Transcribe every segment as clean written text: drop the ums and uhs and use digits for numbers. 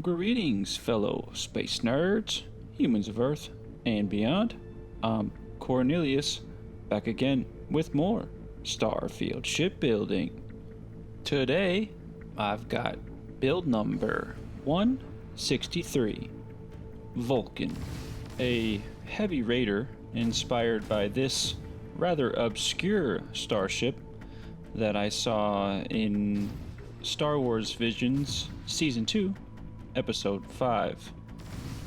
Greetings, fellow space nerds, humans of Earth and beyond. I'm Cornelius, back again with more Starfield shipbuilding. Today, I've got build number 163, Vulcan, a heavy raider inspired by this rather obscure starship that I saw in Star Wars Visions Season 2, Episode 5.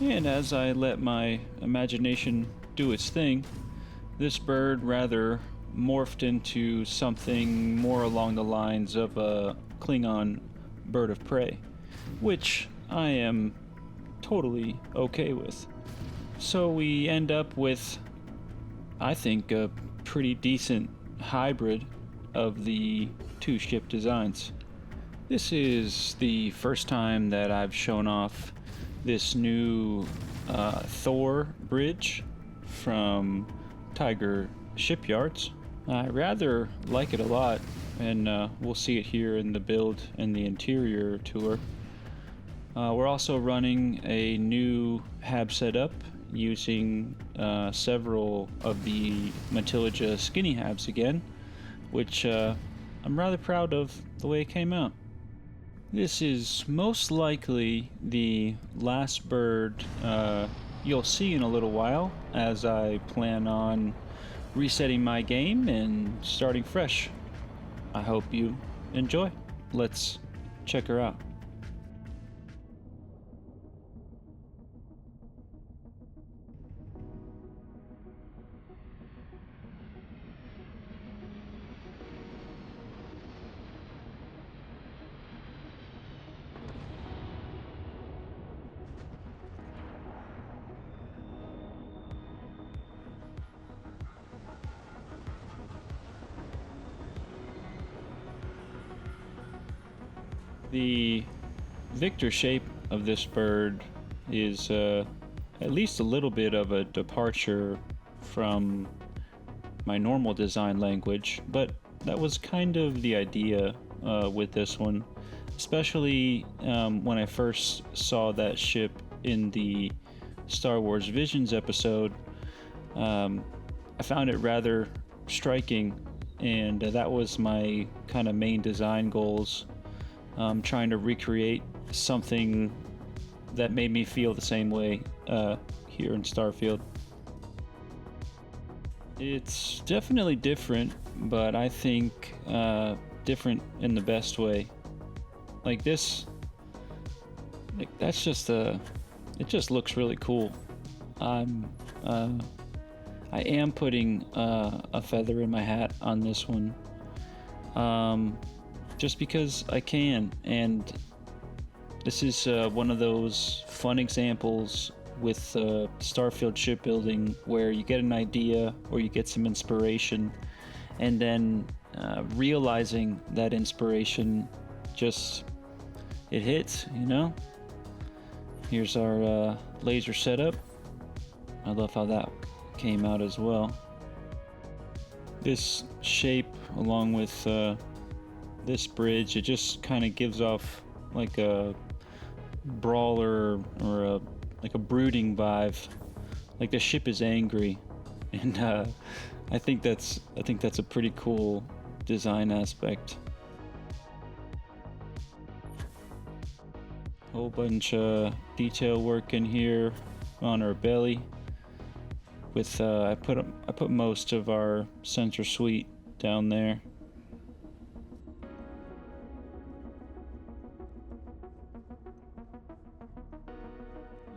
And as I let my imagination do its thing, this bird rather morphed into something more along the lines of a Klingon Bird of Prey, which I am totally okay with. So we end up with, I think, a pretty decent hybrid of the two ship designs. This is the first time that I've shown off this new Thor bridge from Tiger Shipyards. I rather like it a lot, and we'll see it here in the build and the interior tour. We're also running a new hab setup using several of the Matilija skinny habs again, which I'm rather proud of the way it came out. This is most likely the last bird you'll see in a little while, as I plan on resetting my game and starting fresh. I hope you enjoy. Let's check her out. The Victor shape of this bird is at least a little bit of a departure from my normal design language, but that was kind of the idea with this one, especially when I first saw that ship in the Star Wars Visions episode. I found it rather striking, and that was my kind of main design goals. Trying to recreate something that made me feel the same way here in Starfield. It's definitely different, but I think different in the best way. Like this, that's just it just looks really cool. I am putting a feather in my hat on this one. Just because I can, and this is one of those fun examples with Starfield shipbuilding where you get an idea or you get some inspiration, and then realizing that inspiration just it hits, you know. Here's our laser setup. I love how that came out as well. This shape, along with this bridge, it just kind of gives off like a brawler or like a brooding vibe. Like the ship is angry, and I think that's a pretty cool design aspect. Whole bunch of detail work in here on her belly. With I put most of our sensor suite down there.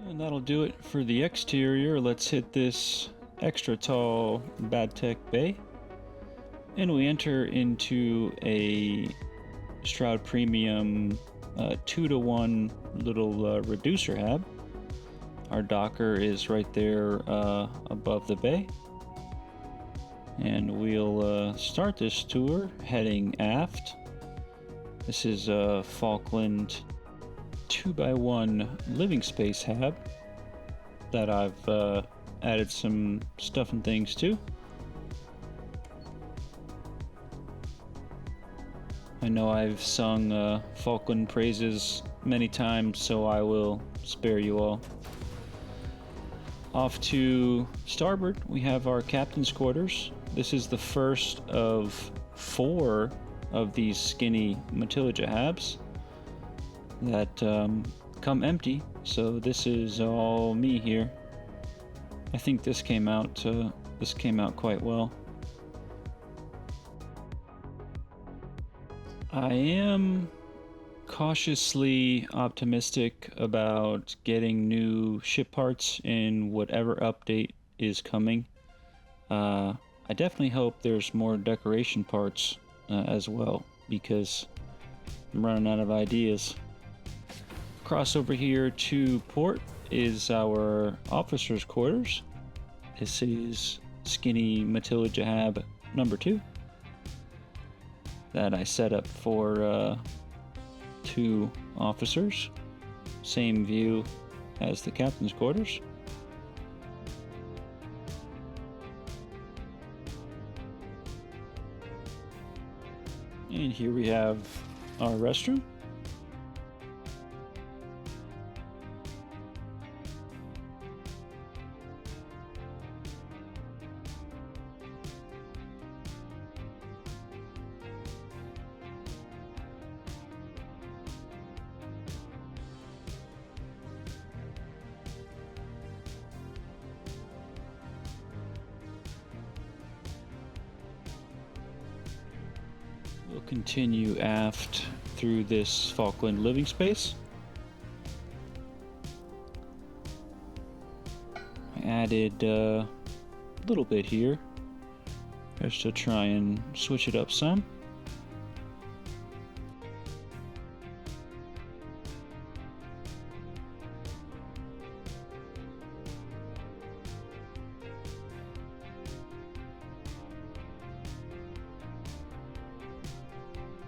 And that'll do it for the exterior. Let's hit this extra tall Badtech bay, and we enter into a Shroud Premium 2-to-1 little reducer hab. Our docker is right there above the bay, and we'll start this tour heading aft. This is a Falkland 2x1 living space hab that I've added some stuff and things to. I know I've sung Falkland praises many times, so I will spare you all. Off to starboard, we have our captain's quarters. This is the first of 4 of these skinny Matilda habs that come empty, so this is all me here. I think this came out quite well. I am cautiously optimistic about getting new ship parts in whatever update is coming. I definitely hope there's more decoration parts as well, because I'm running out of ideas. Cross over here to port is our officers' quarters. This is skinny Matilda Hab number 2 that I set up for 2 officers. Same view as the captain's quarters. And here we have our restroom. We'll continue aft through this Falkland living space. I added a little bit here just to try and switch it up some.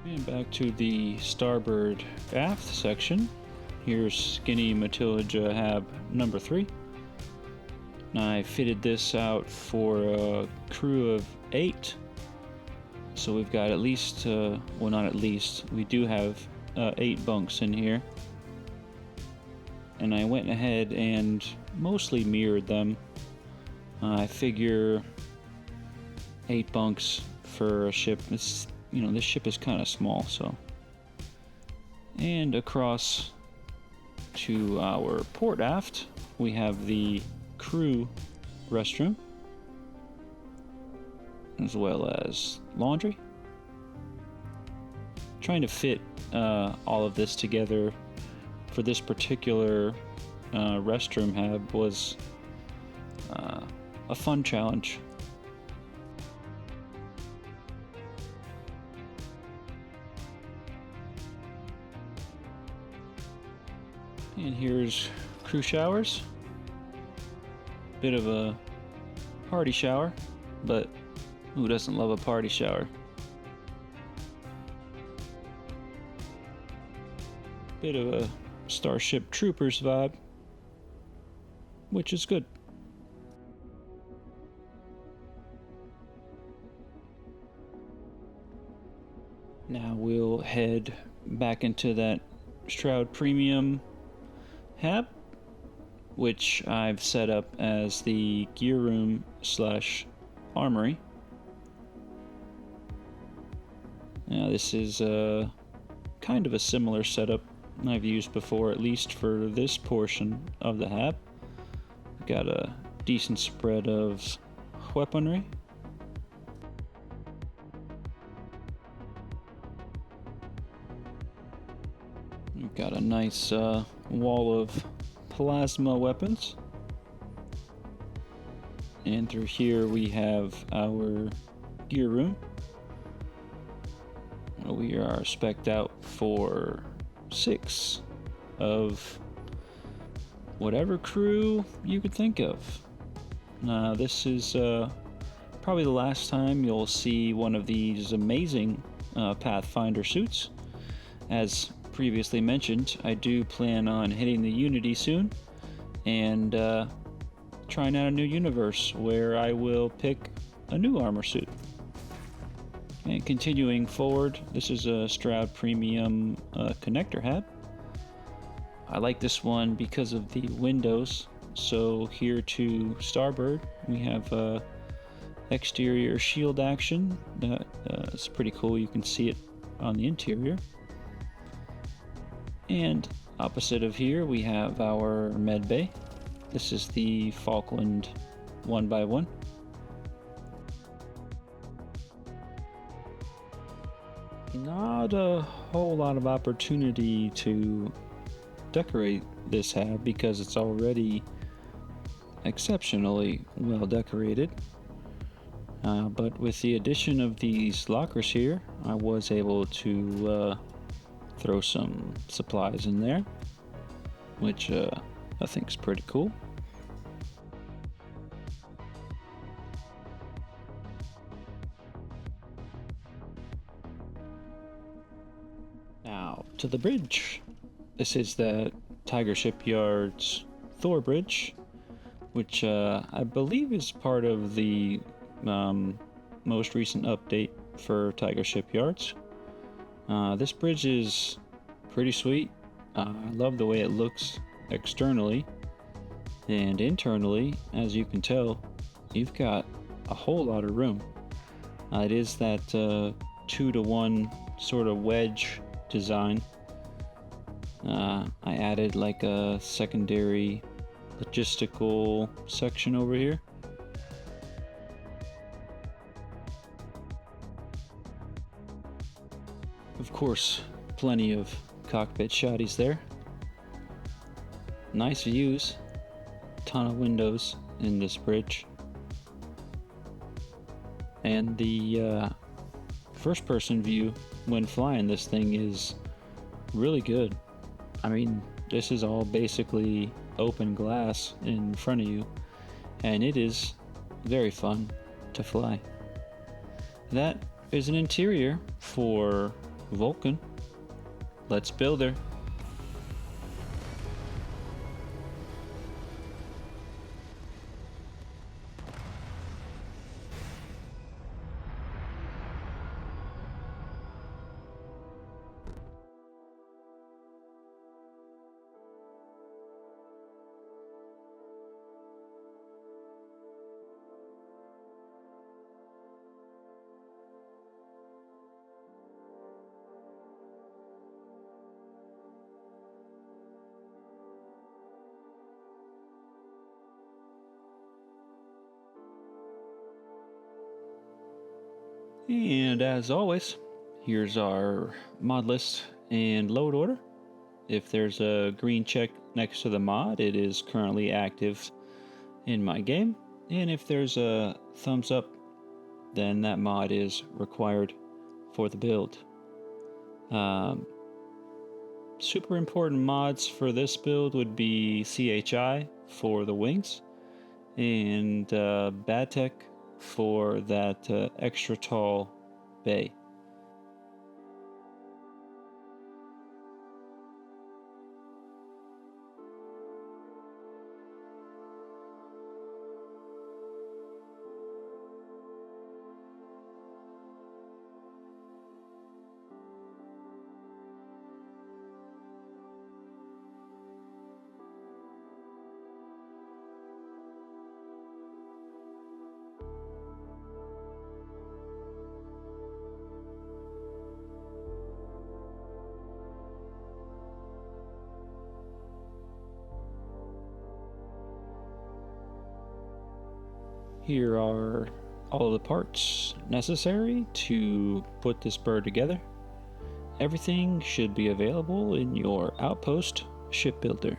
And back to the starboard aft section. Here's skinny Matilda Hab number 3. I fitted this out for a crew of 8. So we've got at least, well, not at least, we do have 8 bunks in here. And I went ahead and mostly mirrored them. I figure 8 bunks for a ship. This ship is kind of small, so. And across to our port aft, we have the crew restroom, as well as laundry. Trying to fit all of this together for this particular restroom hab was a fun challenge. And here's crew showers. Bit of a party shower, but who doesn't love a party shower? Bit of a Starship Troopers vibe, which is good. Now we'll head back into that Shroud Premium hab, which I've set up as the gear room / armory. Now this is kind of a similar setup I've used before, at least for this portion of the hab. Got a decent spread of weaponry. We've got a nice wall of plasma weapons. And through here we have our gear room. We are spec'd out for 6 of whatever crew you could think of. This is probably the last time you'll see one of these amazing Pathfinder suits. As previously mentioned, I do plan on hitting the Unity soon and trying out a new universe where I will pick a new armor suit. And continuing forward, this is a Stroud Premium connector hat. I like this one because of the windows. So here to starboard, we have exterior shield action. That is pretty cool. You can see it on the interior. And opposite of here, we have our med bay. This is the Falkland 1x1. Not a whole lot of opportunity to decorate this hat because it's already exceptionally well decorated. But with the addition of these lockers here, I was able to throw some supplies in there, which I think is pretty cool. Now, to the bridge. This is the Tiger Shipyard's Thor Bridge, which I believe is part of the most recent update for Tiger Shipyards. This bridge is pretty sweet. I love the way it looks externally, and internally, as you can tell, you've got a whole lot of room. It is that 2-to-1 sort of wedge design. I added like a secondary logistical section over here. Of course, plenty of cockpit shotties there. Nice views. Ton of windows in this bridge. And the first person view when flying this thing is really good. I mean, this is all basically open glass in front of you, and it is very fun to fly. That is an interior for Vulcan. Let's build her. And as always, here's our mod list and load order. If there's a green check next to the mod, it is currently active in my game. And if there's a thumbs up, then that mod is required for the build. Super important mods for this build would be CHI for the wings and Bad Tech for that extra tall bay. Here are all the parts necessary to put this bird together. Everything should be available in your Outpost shipbuilder.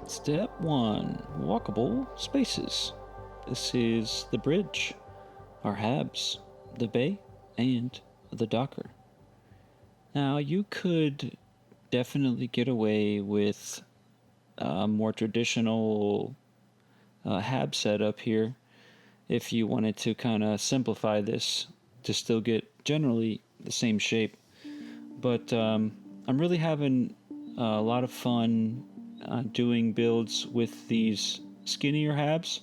Step 1, walkable spaces. This is the bridge, our habs, the bay, and the docker. Now, you could definitely get away with a more traditional hab setup here if you wanted to kind of simplify this to still get generally the same shape. But I'm really having a lot of fun doing builds with these skinnier habs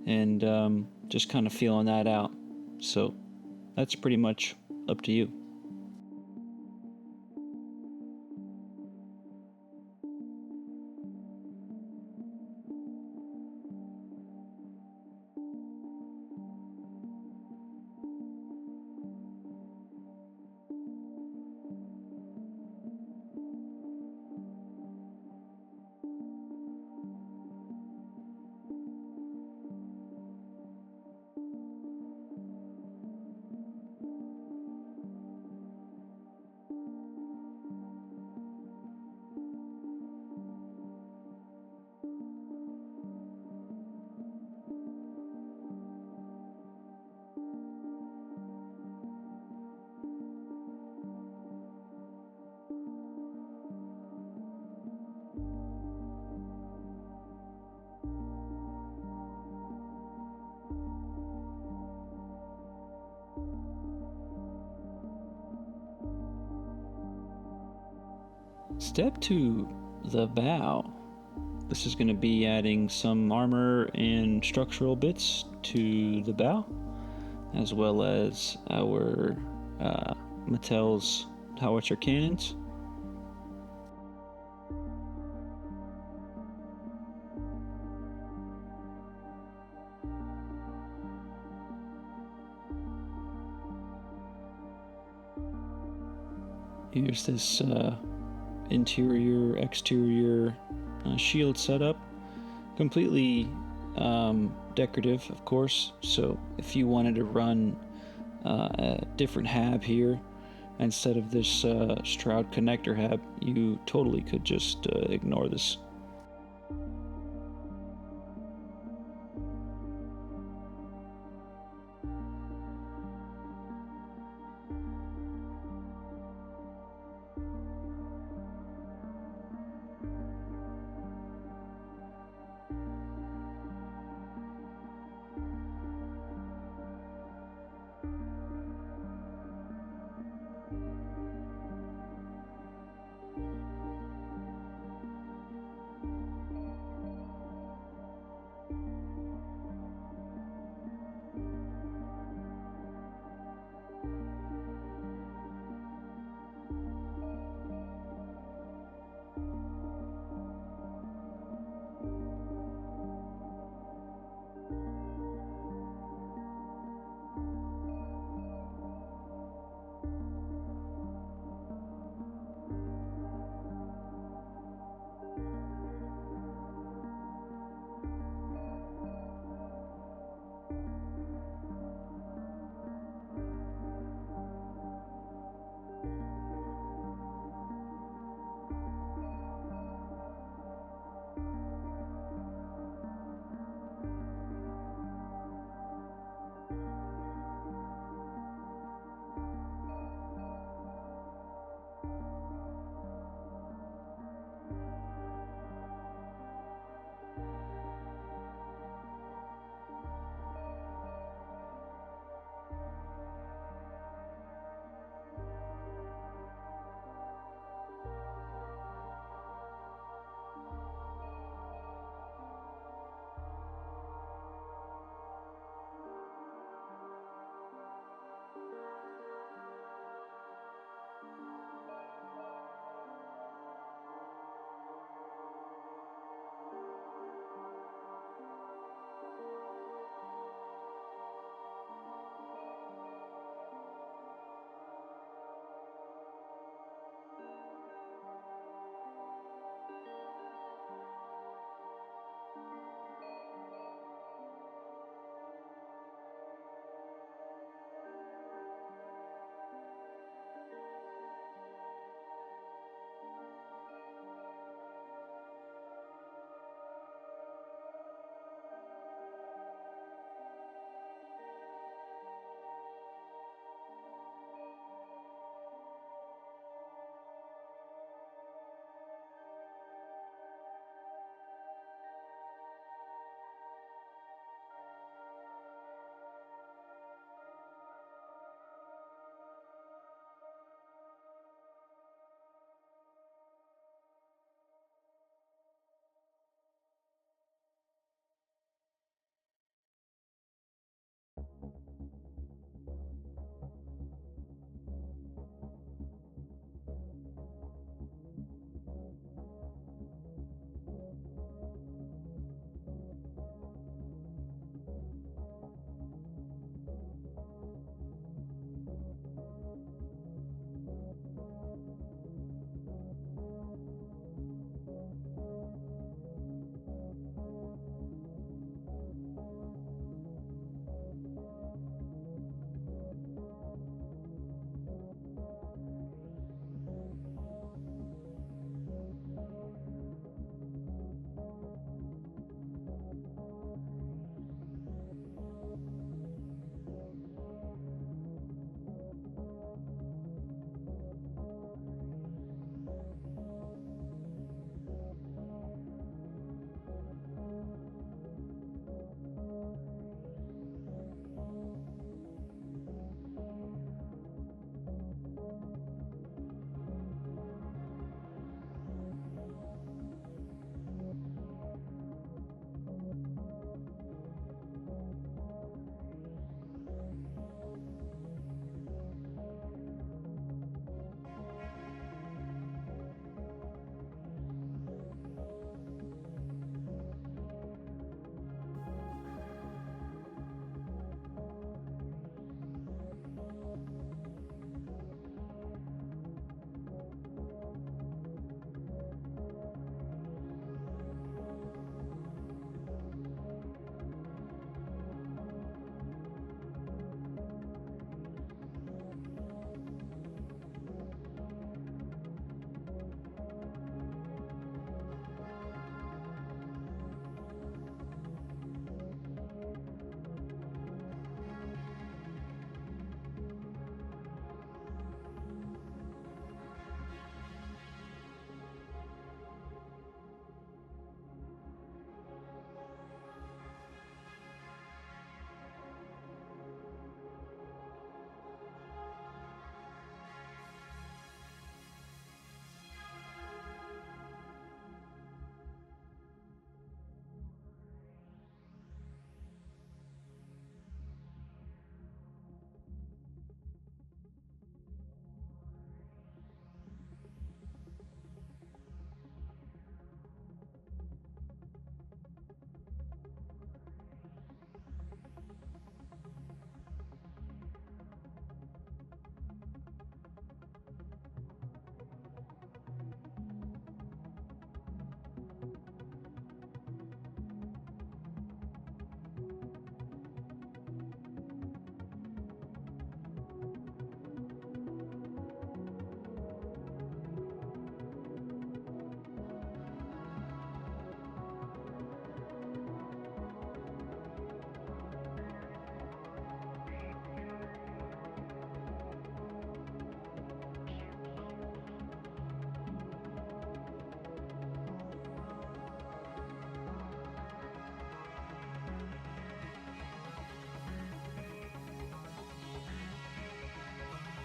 and just kind of feeling that out. So that's pretty much up to you. Step 2, the bow. This is going to be adding some armor and structural bits to the bow, as well as our Mattel's howitzer cannons. Here's this interior, exterior shield setup. Completely decorative, of course. So if you wanted to run a different hab here instead of this Stroud connector hab, you totally could just ignore this.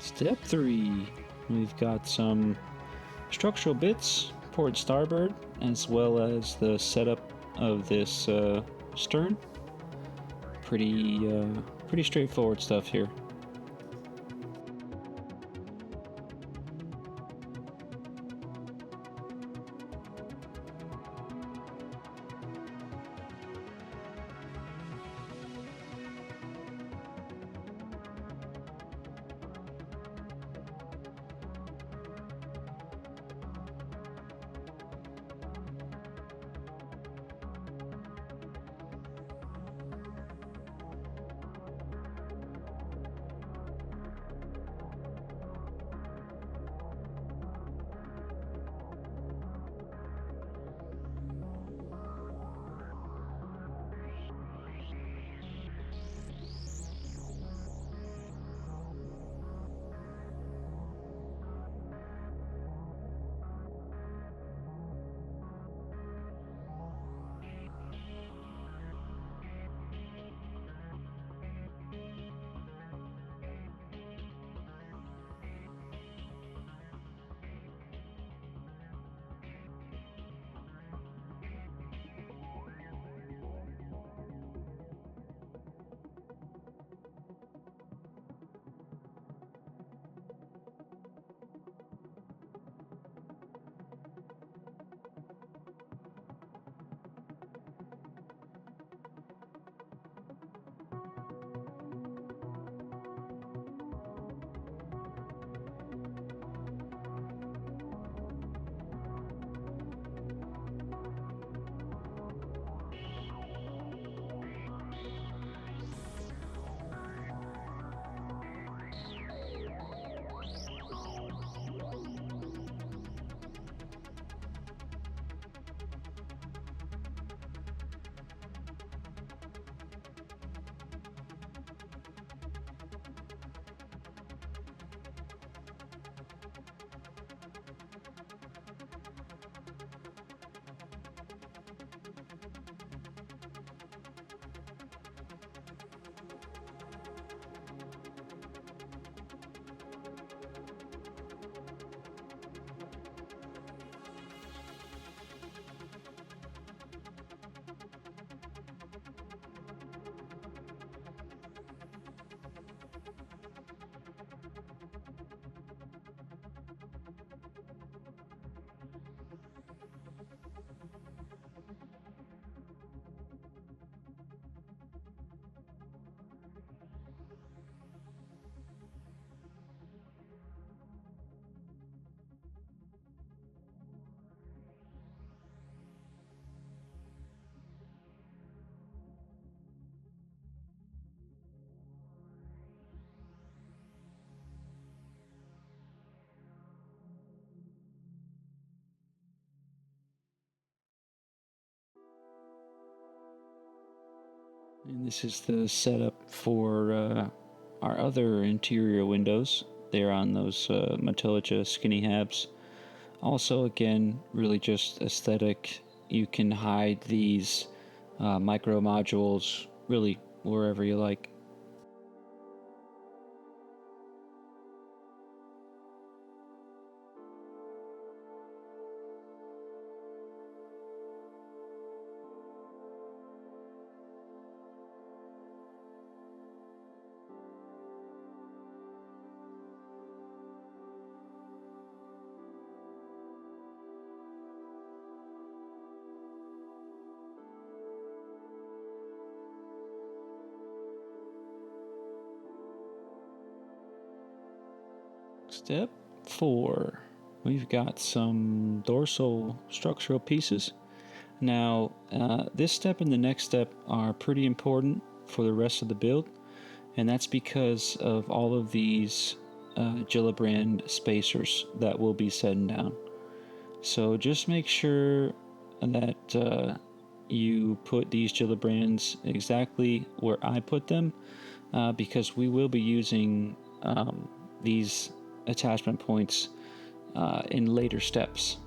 Step 3. We've got some structural bits, port starboard, as well as the setup of this stern. Pretty straightforward stuff here. And this is the setup for our other interior windows. They're on those Matilicha skinny habs. Also, again, really just aesthetic. You can hide these micro modules really wherever you like. Step 4. We've got some dorsal structural pieces. Now, this step and the next step are pretty important for the rest of the build, and that's because of all of these Gillibrand spacers that will be setting down. So just make sure that you put these Gillibrands exactly where I put them, because we will be using these attachment points in later steps.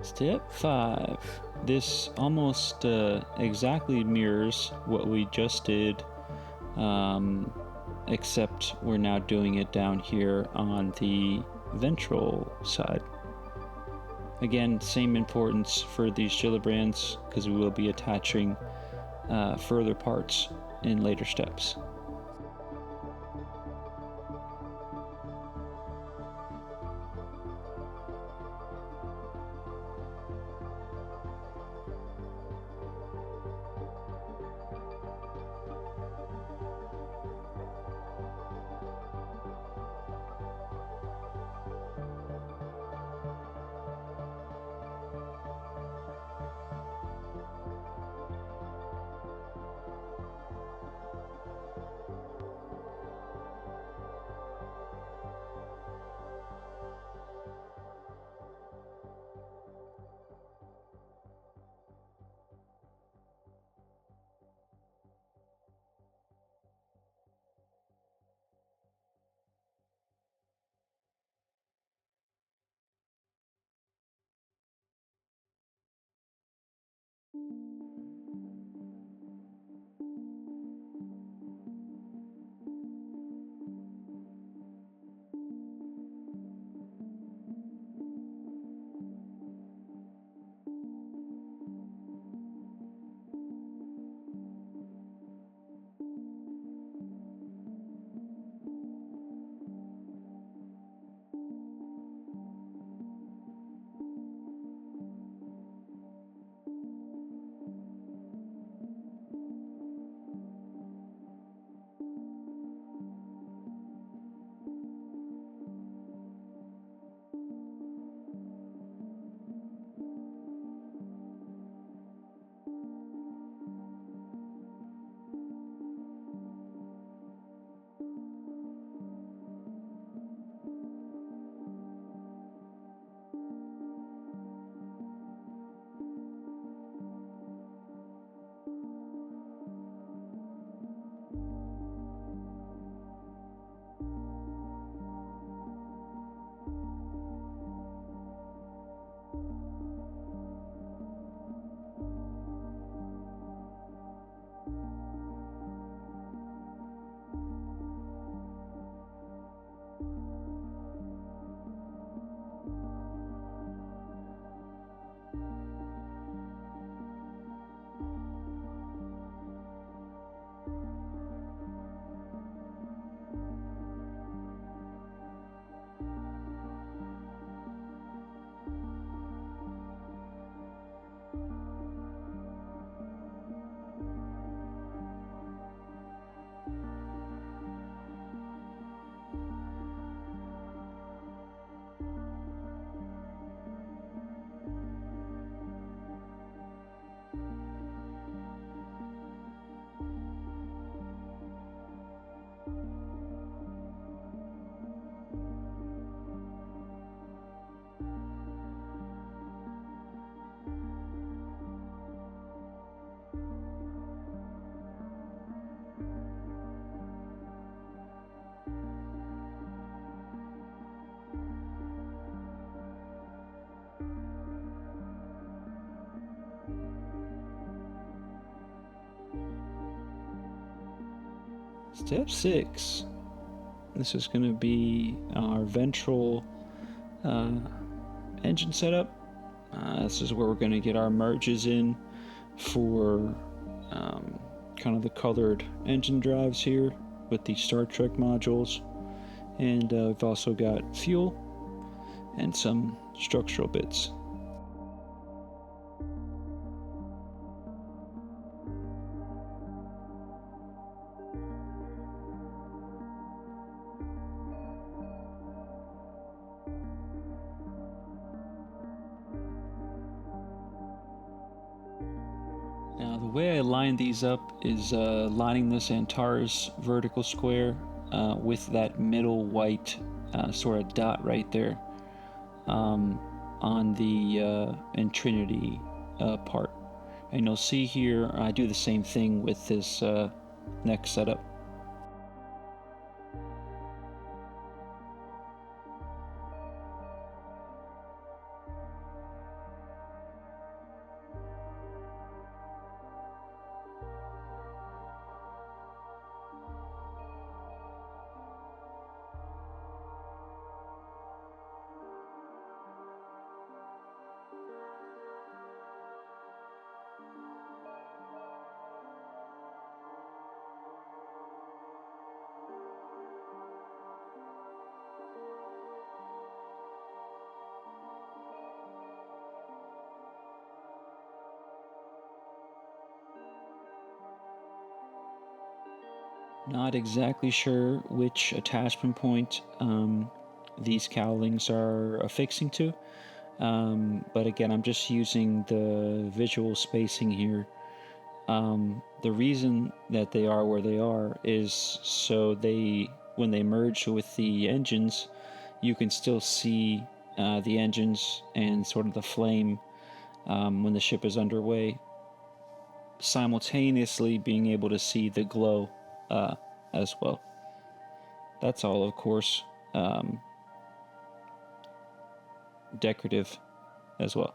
Step 5. This almost exactly mirrors what we just did, except we're now doing it down here on the ventral side. Again, same importance for these gillibrands because we will be attaching further parts in later steps. Step 6. This is going to be our ventral engine setup. This is where we're going to get our merges in for kind of the colored engine drives here with the Star Trek modules. And we've also got fuel and some structural bits. Now the way I line these up is lining this Antares vertical square with that middle white sort of dot right there on the Trinity part. And you'll see here I do the same thing with this next setup. Not exactly sure which attachment point these cowlings are affixing to, but again, I'm just using the visual spacing here. The reason that they are where they are is so when they merge with the engines, you can still see the engines and sort of the flame when the ship is underway, simultaneously being able to see the glow as well. That's all, of course, um, decorative as well.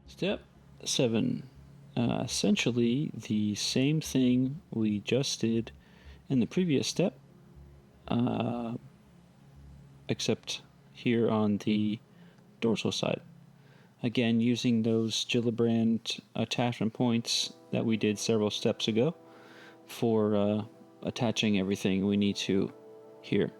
Step 7. Essentially the same thing we just did in the previous step, uh, except here on the dorsal side. Again, using those Gillibrand attachment points that we did several steps ago for attaching everything we need to here.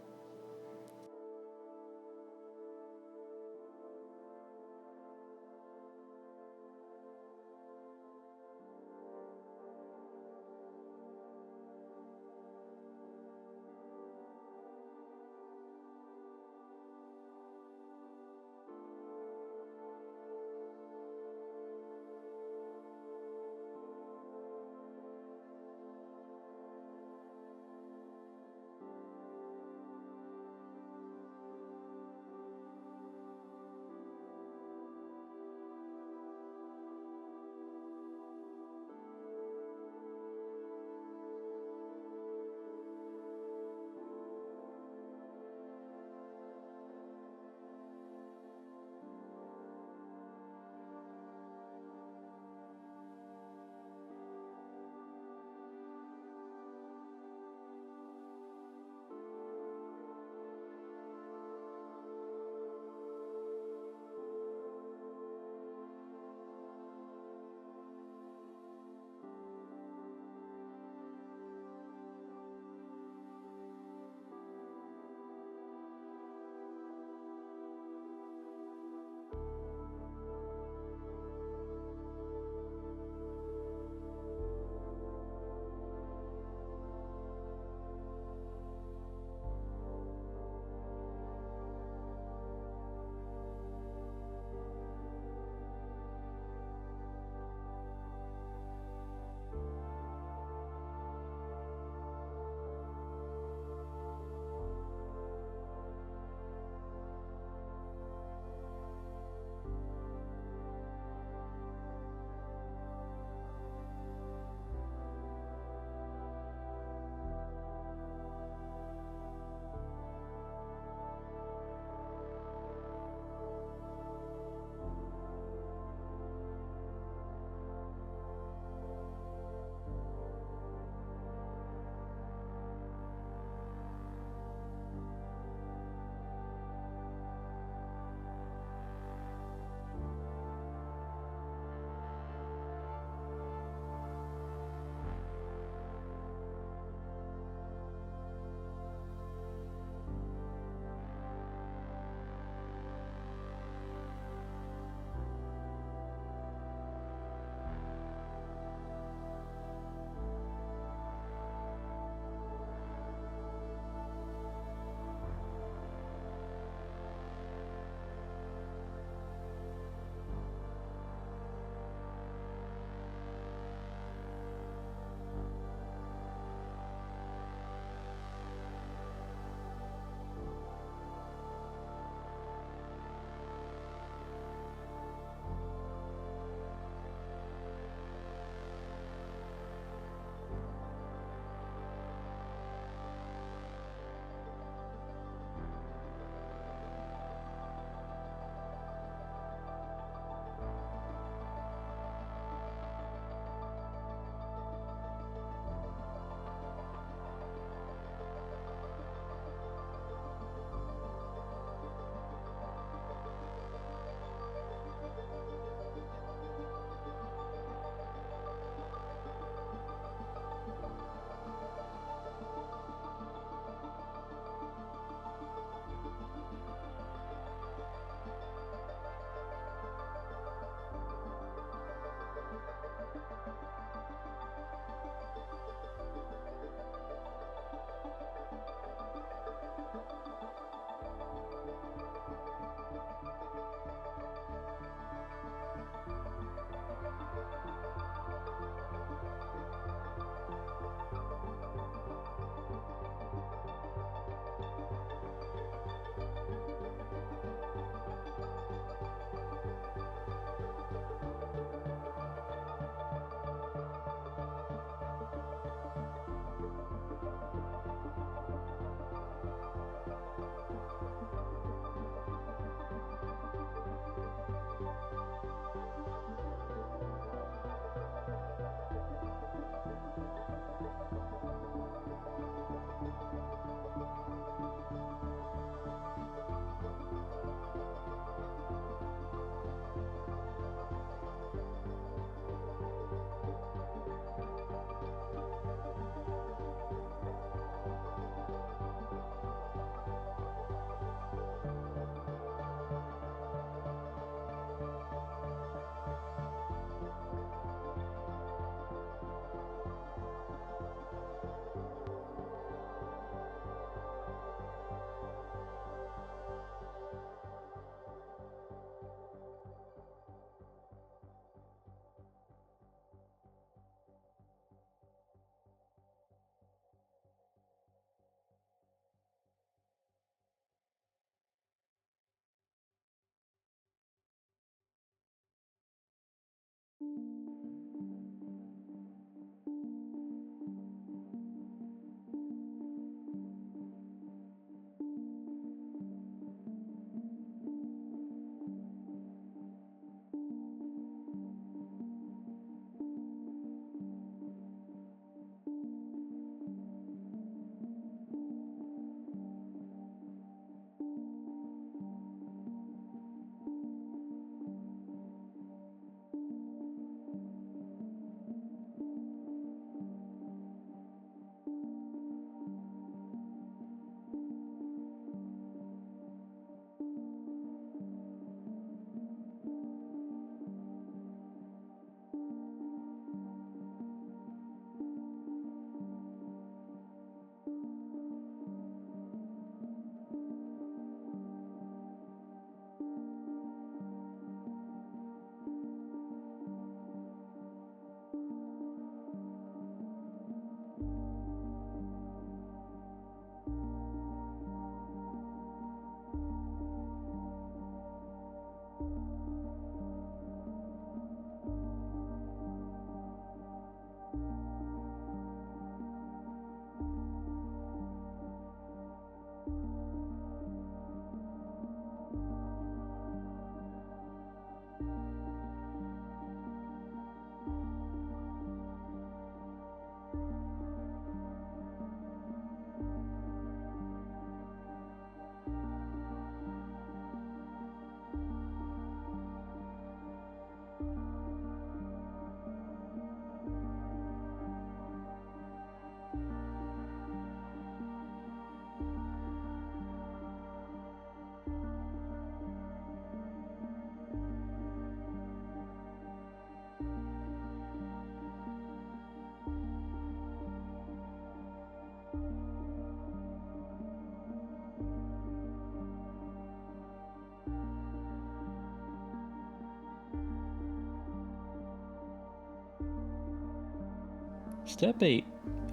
Step 8,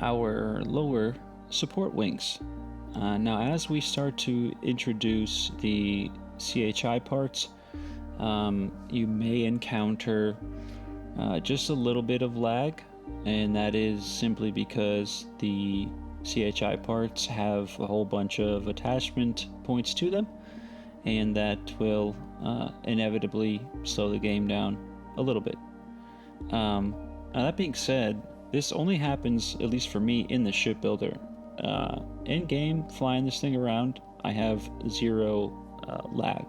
our lower support wings. Now, as we start to introduce the CHI parts, you may encounter just a little bit of lag, and that is simply because the CHI parts have a whole bunch of attachment points to them, and that will inevitably slow the game down a little bit. Now, that being said, this only happens, at least for me, in the shipbuilder. In game, flying this thing around, I have zero lag.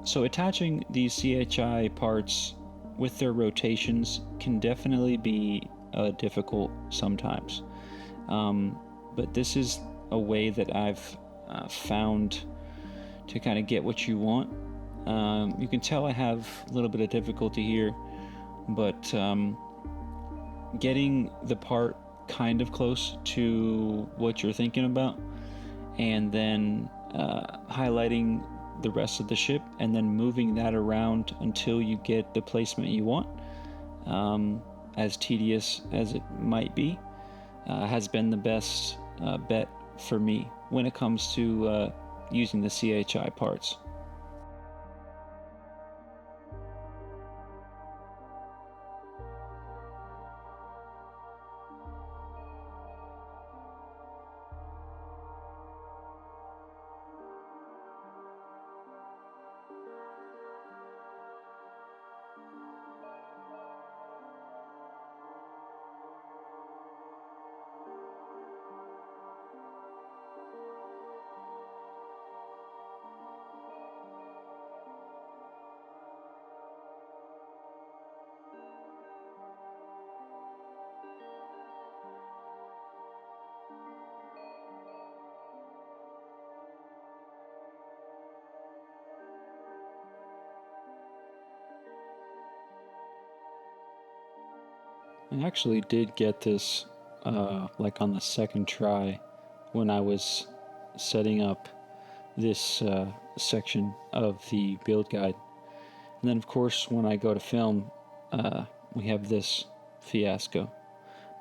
So attaching these CHI parts with their rotations can definitely be difficult sometimes. But this is a way that I've found to kind of get what you want. You can tell I have a little bit of difficulty here, but getting the part kind of close to what you're thinking about, and then highlighting the rest of the ship, and then moving that around until you get the placement you want, as tedious as it might be, has been the best bet for me when it comes to using the CHI parts. I actually did get this like on the second try when I was setting up this section of the build guide. And then, of course, when I go to film, we have this fiasco.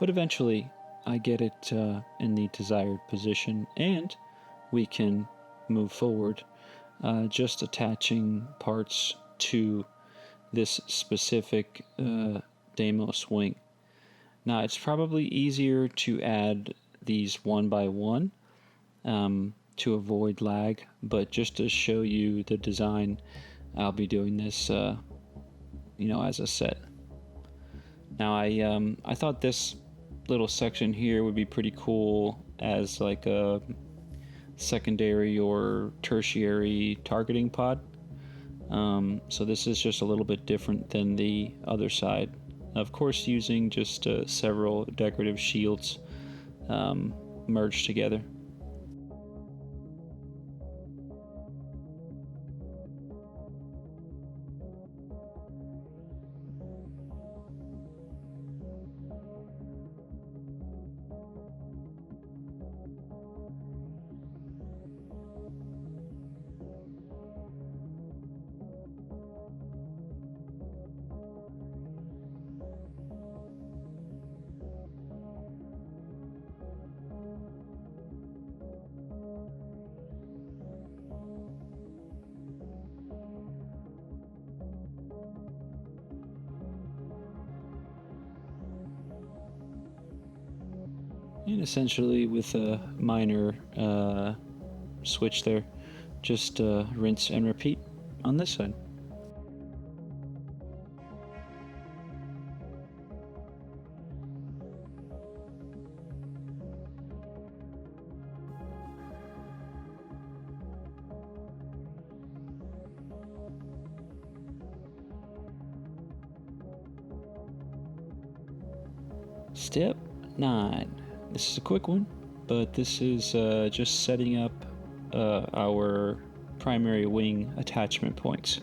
But eventually, I get it in the desired position, and we can move forward, just attaching parts to this specific Deimos wing. Now, it's probably easier to add these one by one to avoid lag, but just to show you the design, I'll be doing this, as a set. Now, I thought this little section here would be pretty cool as like a secondary or tertiary targeting pod. So this is just a little bit different than the other side. Of course, using just several decorative shields merged together. And essentially, with a minor switch there, just rinse and repeat on this side. Step 9. This is a quick one, but this is just setting up our primary wing attachment points.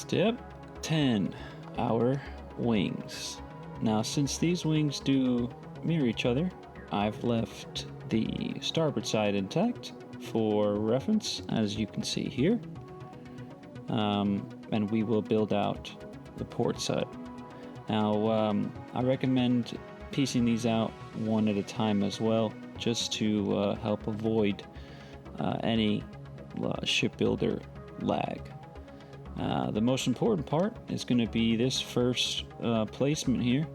Step 10, our wings. Now, since these wings do mirror each other, I've left the starboard side intact for reference, as you can see here. And we will build out the port side. Now, I recommend piecing these out one at a time as well, just to help avoid any shipbuilder lag. The most important part is going to be this first placement here.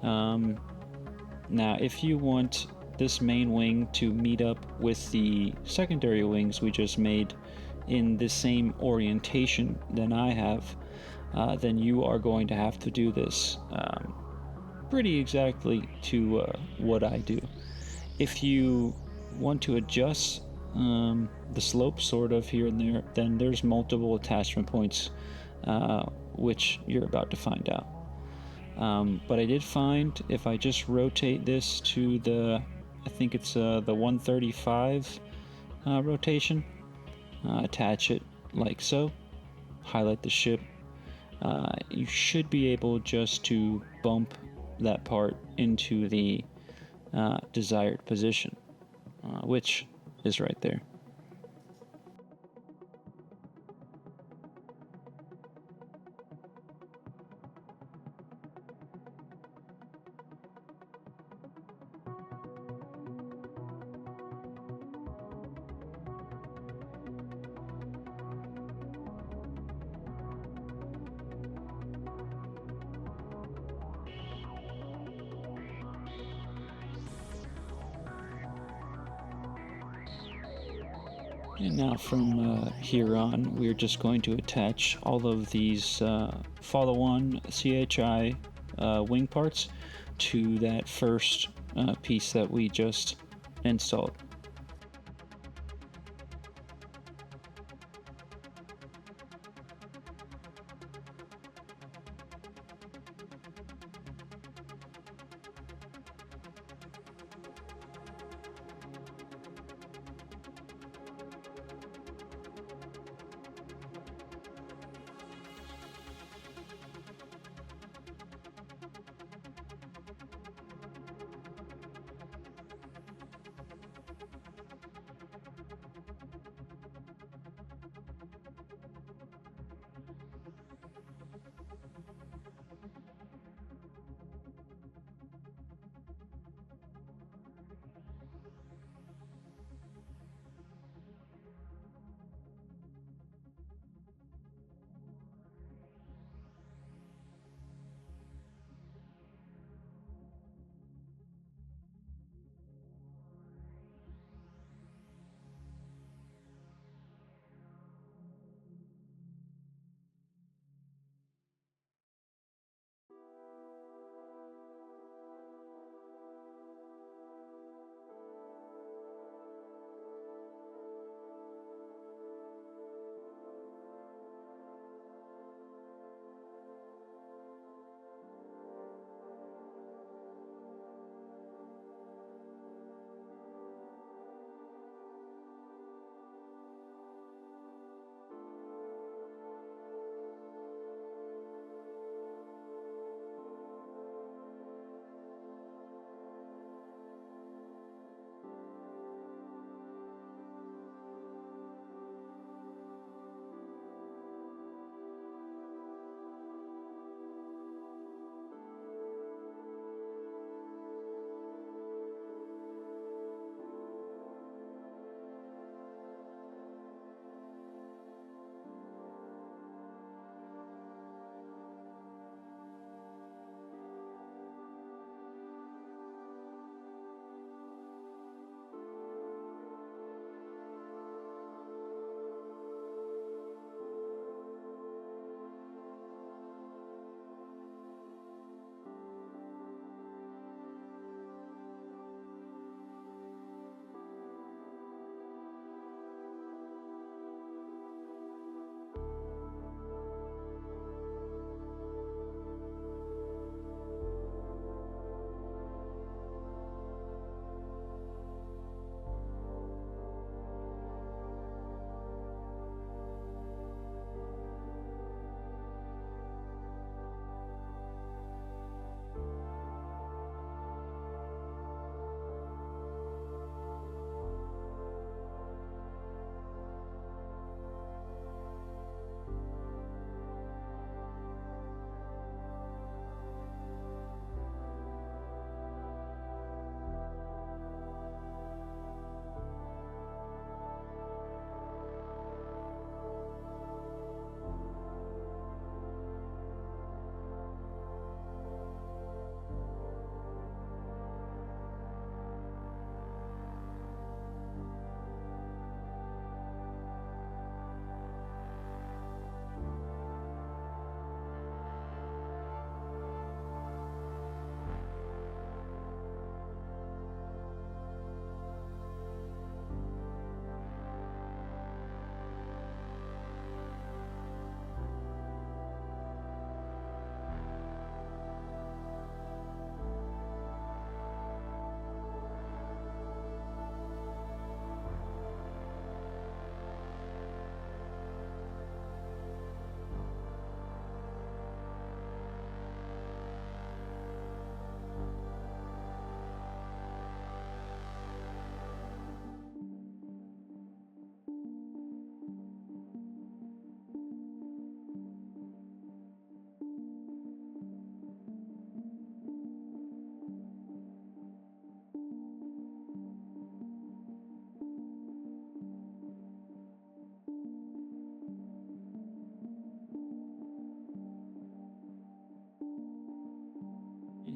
Now, if you want this main wing to meet up with the secondary wings we just made in the same orientation than I have, then you are going to have to do this pretty exactly to what I do. If you want to adjust the slope sort of here and there, then there's multiple attachment points, which you're about to find out. But I did find if I just rotate this to I think it's the 135 rotation, attach it like so, highlight the ship, you should be able just to bump that part into the desired position, which is right there. And now from here on, we're just going to attach all of these follow-on CHI wing parts to that first piece that we just installed.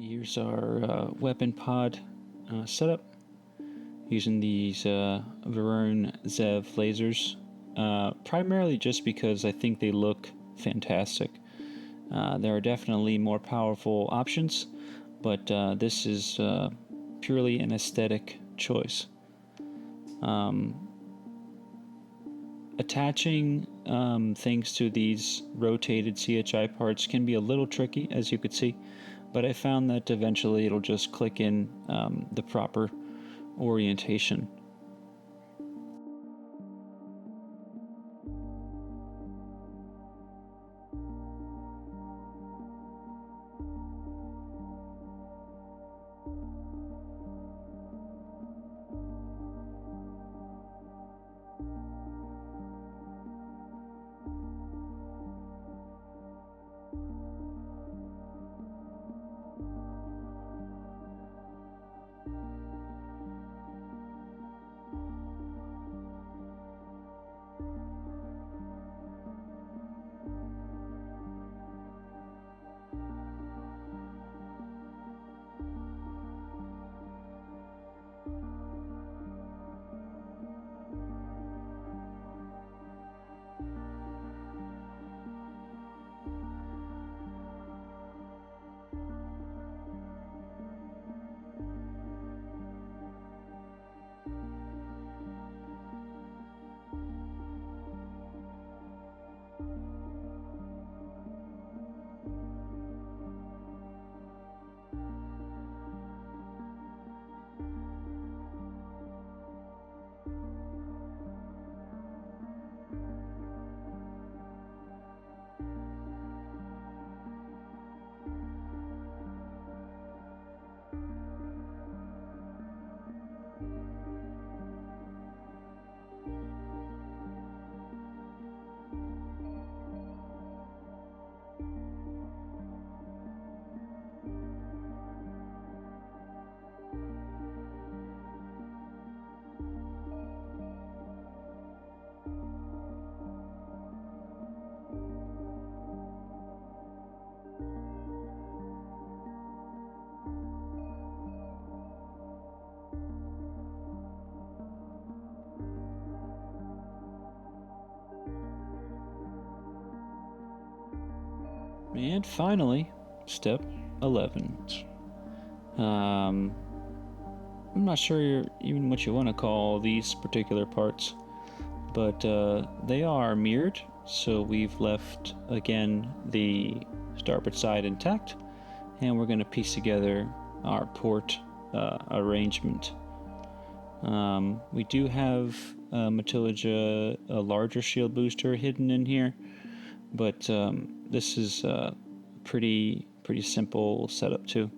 Here's our weapon pod setup using these Varun Zev lasers, primarily just because I think they look fantastic. There are definitely more powerful options, but this is purely an aesthetic choice. Attaching things to these rotated CHI parts can be a little tricky, as you could see, but I found that eventually it'll just click in the proper orientation. And finally, step 11. I'm not sure even what you want to call these particular parts, but they are mirrored, so we've left, again, the starboard side intact, and we're going to piece together our port arrangement. We do have Matilija, a larger shield booster hidden in here, but this is a pretty simple setup too.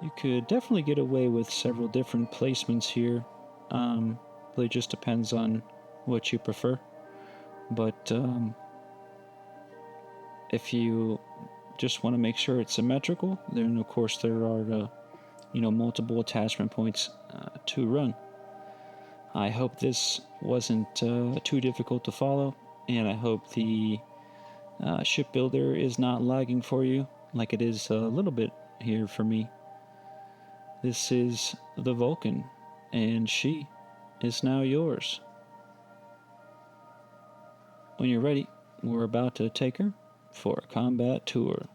You could definitely get away with several different placements here. Really just depends on what you prefer. But if you just want to make sure it's symmetrical, then of course there are multiple attachment points to run. I hope this wasn't too difficult to follow, and I hope the shipbuilder is not lagging for you like it is a little bit here for me. This is the Vulcan, and she is now yours. When you're ready, we're about to take her for a combat tour.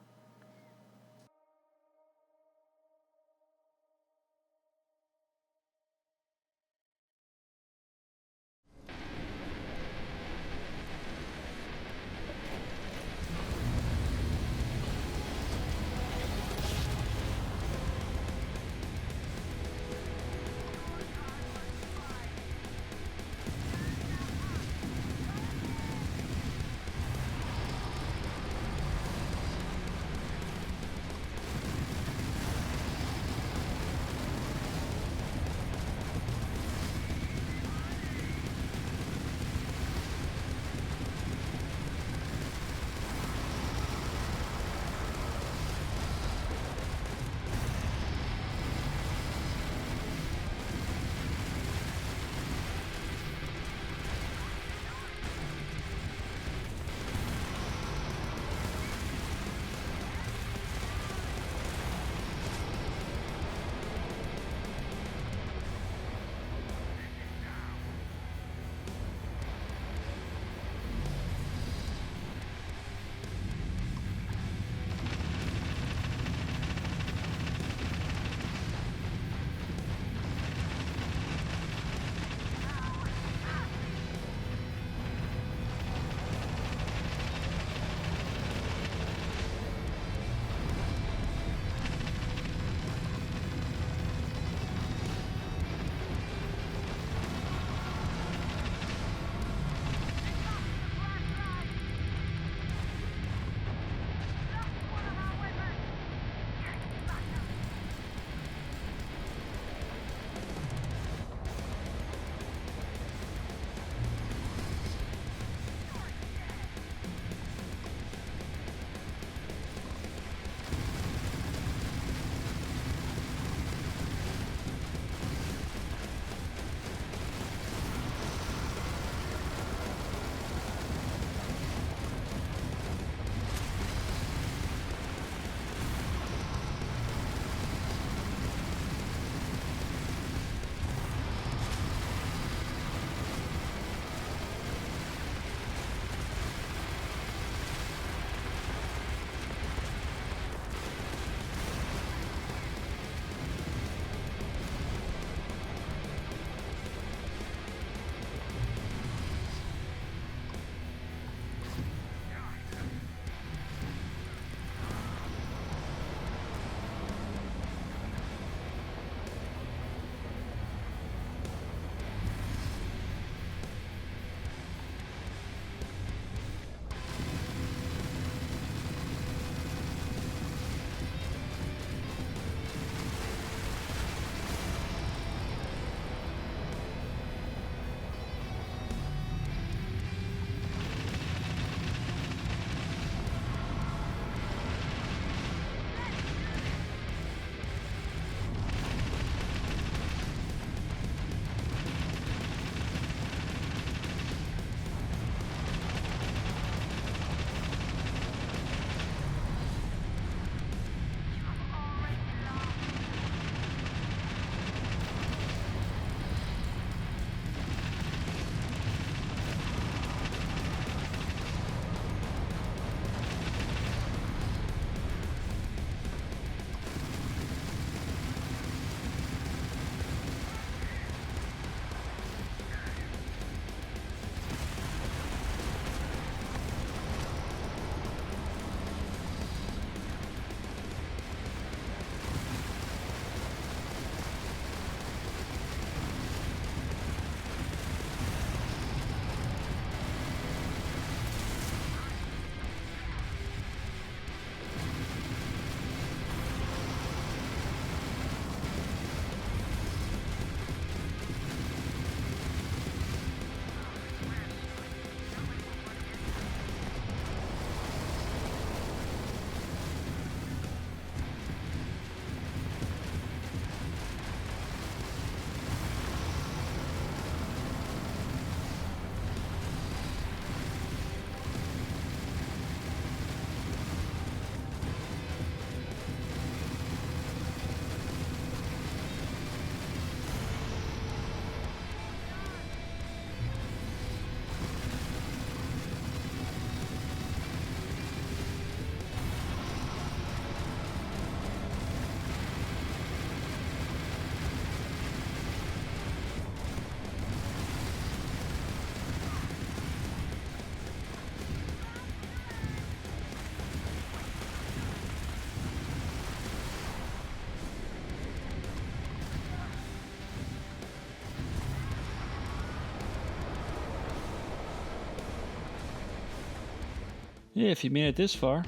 If you made it this far,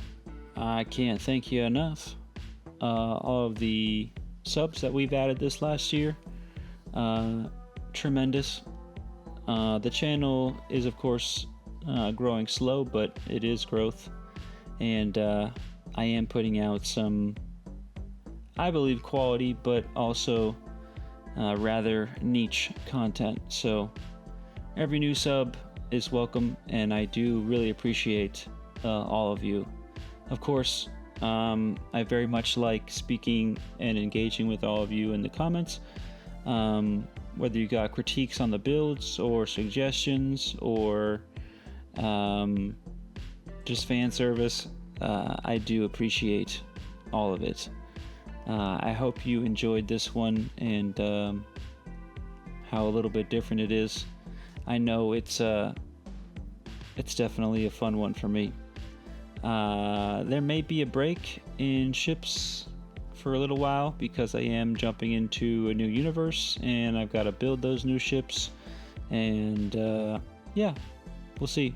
I can't thank you enough. All of the subs that we've added this last year, tremendous. The channel is, of course, growing slow, but it is growth. And I am putting out some, I believe, quality, but also rather niche content. So every new sub is welcome, and I do really appreciate all of you. Of course, I very much like speaking and engaging with all of you in the comments. Whether you got critiques on the builds or suggestions or just fan service, I do appreciate all of it. I hope you enjoyed this one and how a little bit different it is. I know it's definitely a fun one for me. There may be a break in ships for a little while because I am jumping into a new universe and I've got to build those new ships, and yeah, we'll see.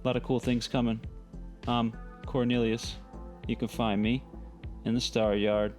A lot of cool things coming. I'm Cornelius. You can find me in the Star Yard.